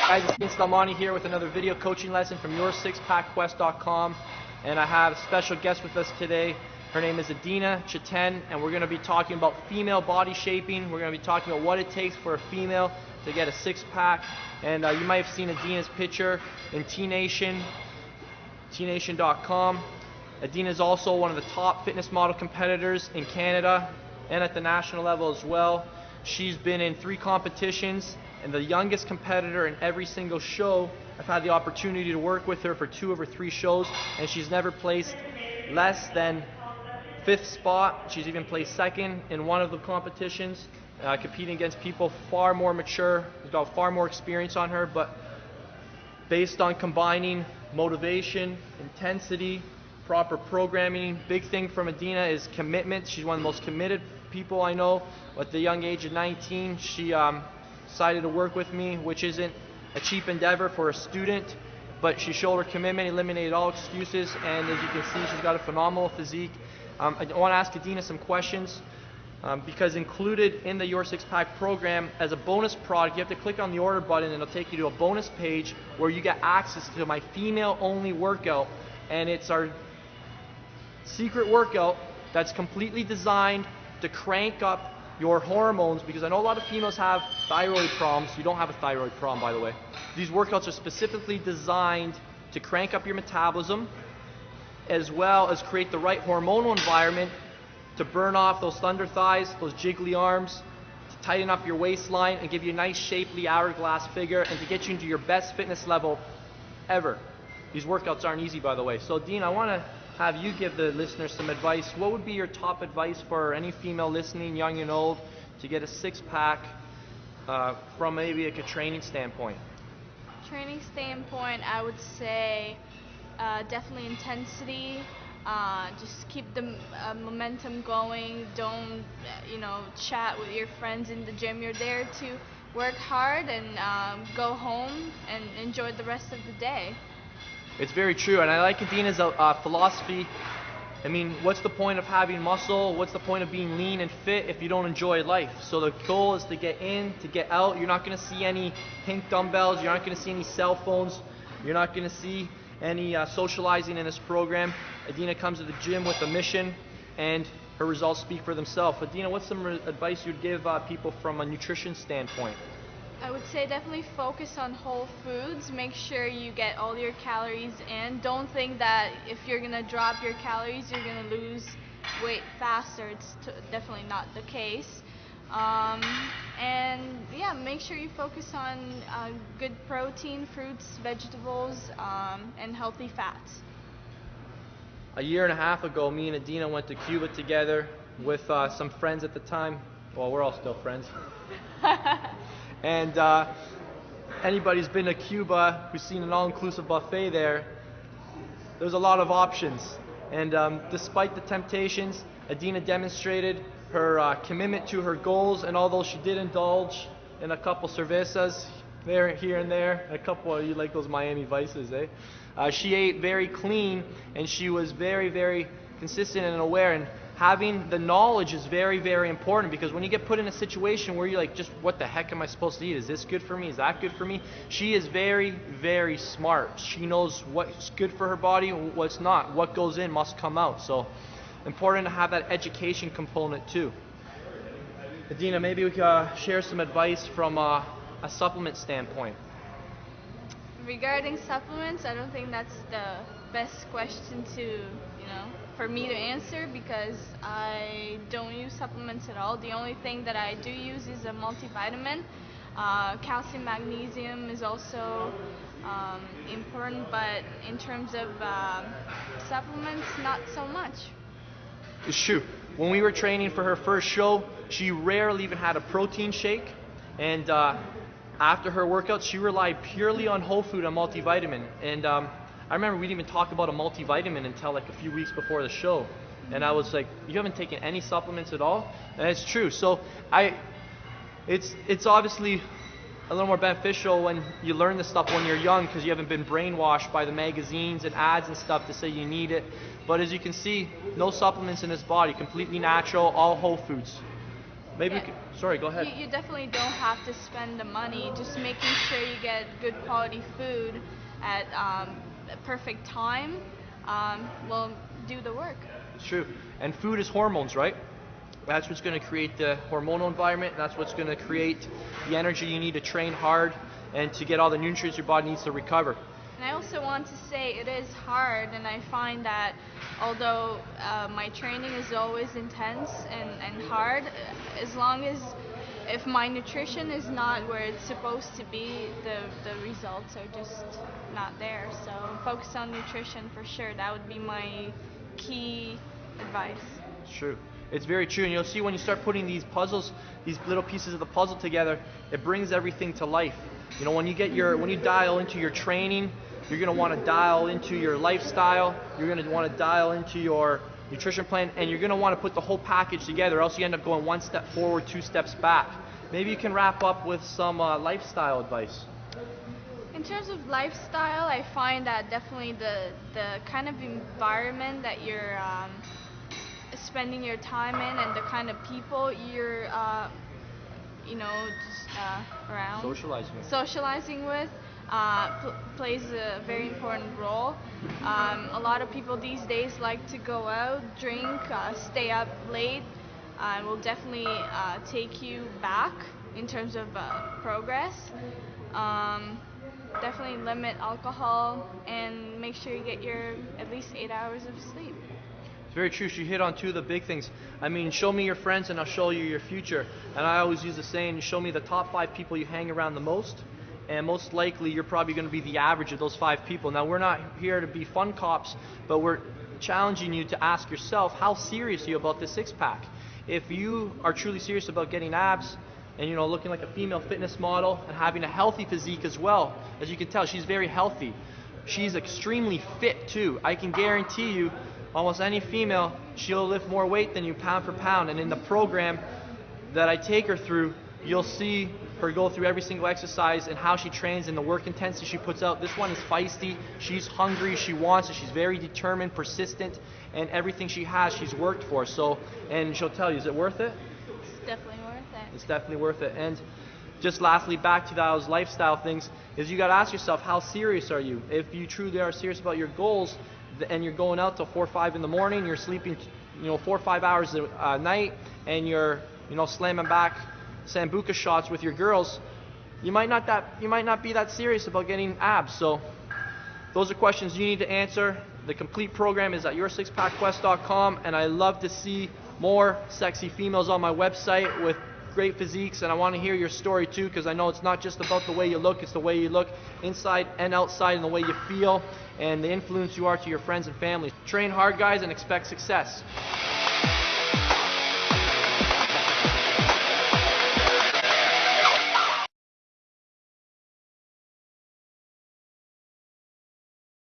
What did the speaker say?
Guys, it's Vince Dalmani here with another video coaching lesson from YourSixPackQuest.com, and I have a special guest with us today. Her name is Adina Chiten, and we're going to be talking about female body shaping. We're going to be talking about what it takes for a female to get a six-pack, and you might have seen Adina's picture in T-Nation, tnation.com. Adina is also one of the top fitness model competitors in Canada and at the national level as well. She's been in 3 competitions and the youngest competitor in every single show. I've had the opportunity to work with her for 2 of her 3 shows, and she's never placed less than 5th spot. She's even placed 2nd in one of the competitions, competing against people far more mature, who've got far more experience on her, but based on combining motivation, intensity, proper programming. Big thing from Adina is commitment. She's one of the most committed people I know. At the young age of 19, she decided to work with me, which isn't a cheap endeavor for a student, but she showed her commitment, eliminated all excuses, and as you can see, she's got a phenomenal physique. I want to ask Adina some questions because included in the Your Six Pack program as a bonus product, you have to click on the order button and it'll take you to a bonus page where you get access to my female only workout, and it's our secret workout that's completely designed to crank up your hormones, because I know a lot of females have thyroid problems. You don't have a thyroid problem, by the way. These workouts are specifically designed to crank up your metabolism as well as create the right hormonal environment to burn off those thunder thighs, those jiggly arms, to tighten up your waistline and give you a nice shapely hourglass figure, and to get you into your best fitness level ever. These workouts aren't easy, by the way. So Dean, I want to have you give the listeners some advice. What would be your top advice for any female listening, young and old, to get a six-pack from maybe like a training standpoint? Training standpoint, I would say definitely intensity. Just keep the momentum going. Don't, chat with your friends in the gym. You're there to work hard and go home and enjoy the rest of the day. It's very true, and I like Adina's philosophy. I mean, what's the point of having muscle? What's the point of being lean and fit if you don't enjoy life? So the goal is to get in, to get out. You're not going to see any pink dumbbells. You're not going to see any cell phones. You're not going to see any socializing in this program. Adina comes to the gym with a mission, and her results speak for themselves. Adina, what's some advice you'd give people from a nutrition standpoint? I would say definitely focus on whole foods. Make sure you get all your calories in. Don't think that if you're going to drop your calories, you're going to lose weight faster. It's definitely not the case. And yeah, make sure you focus on good protein, fruits, vegetables, and healthy fats. A year and a half ago, me and Adina went to Cuba together with some friends at the time. Well, we're all still friends. And anybody who's been to Cuba, who's seen an all-inclusive buffet there's a lot of options. And despite the temptations, Adina demonstrated her commitment to her goals, and although she did indulge in a couple cervezas there, here and there, a couple, you like those Miami Vices, eh? She ate very clean, and she was very, very consistent and aware. And having the knowledge is very, very important, because when you get put in a situation where you're like, just what the heck am I supposed to eat? Is this good for me? Is that good for me? She is very, very smart. She knows what's good for her body and what's not. What goes in must come out. So important to have that education component too. Adina, maybe we could share some advice from a supplement standpoint. Regarding supplements, I don't think that's the best question to, for me to answer, because I don't use supplements at all. The only thing that I do use is a multivitamin. Calcium, magnesium is also important, but in terms of supplements, not so much. It's true. When we were training for her first show, she rarely even had a protein shake, and after her workout, she relied purely on whole food and multivitamin. And I remember we didn't even talk about a multivitamin until like a few weeks before the show. And I was like, you haven't taken any supplements at all? And it's true. So it's obviously a little more beneficial when you learn this stuff when you're young, because you haven't been brainwashed by the magazines and ads and stuff to say you need it. But as you can see, no supplements in this body, completely natural, all whole foods. Maybe Yeah. sorry, go ahead. You definitely don't have to spend the money. Just making sure you get good quality food at a perfect time will do the work. It's true. And food is hormones, right? That's what's going to create the hormonal environment. That's what's going to create the energy you need to train hard and to get all the nutrients your body needs to recover. And I also want to say it is hard, and I find that although my training is always intense and hard, as long as if my nutrition is not where it's supposed to be, the results are just not there. So focus on nutrition for sure. That would be my key advice. It's true. It's very true, and you'll see when you start putting these puzzles, these little pieces of the puzzle together, it brings everything to life. You know, when you dial into your training, you're going to want to dial into your lifestyle, you're going to want to dial into your nutrition plan, and you're going to want to put the whole package together, or else you end up going one step forward, two steps back. Maybe you can wrap up with some lifestyle advice. In terms of lifestyle, I find that definitely the kind of environment that you're spending your time in and the kind of people you're just around socializing with plays a very important role. A lot of people these days like to go out, drink, stay up late, and will definitely take you back in terms of progress. Definitely limit alcohol and make sure you get your at least 8 hours of sleep. It's very true. She hit on two of the big things. I mean, show me your friends and I'll show you your future. And I always use the saying, show me the top 5 people you hang around the most, and most likely you're probably going to be the average of those 5 people. Now, we're not here to be fun cops, but we're challenging you to ask yourself, how serious are you about this six-pack? If you are truly serious about getting abs, and looking like a female fitness model and having a healthy physique as well, as you can tell, she's very healthy. She's extremely fit too. I can guarantee you, almost any female, she'll lift more weight than you pound for pound. And in the program that I take her through, you'll see her go through every single exercise and how she trains and the work intensity she puts out. This one is feisty. She's hungry. She wants it. She's very determined, persistent, and everything she has, she's worked for. So, and she'll tell you, is it worth it? It's definitely worth it. It's definitely worth it. And just lastly, back to those lifestyle things, is you got to ask yourself, how serious are you? If you truly are serious about your goals, and you're going out till 4 or 5 in the morning, you're sleeping 4 or 5 hours a night, and you're slamming back sambuca shots with your girls, you might not be that serious about getting abs. So those are questions you need to answer. The complete program is at yoursixpackquest.com, and I love to see more sexy females on my website with great physiques, and I want to hear your story too, because I know it's not just about the way you look, it's the way you look inside and outside, and the way you feel and the influence you are to your friends and family. Train hard, guys, and expect success.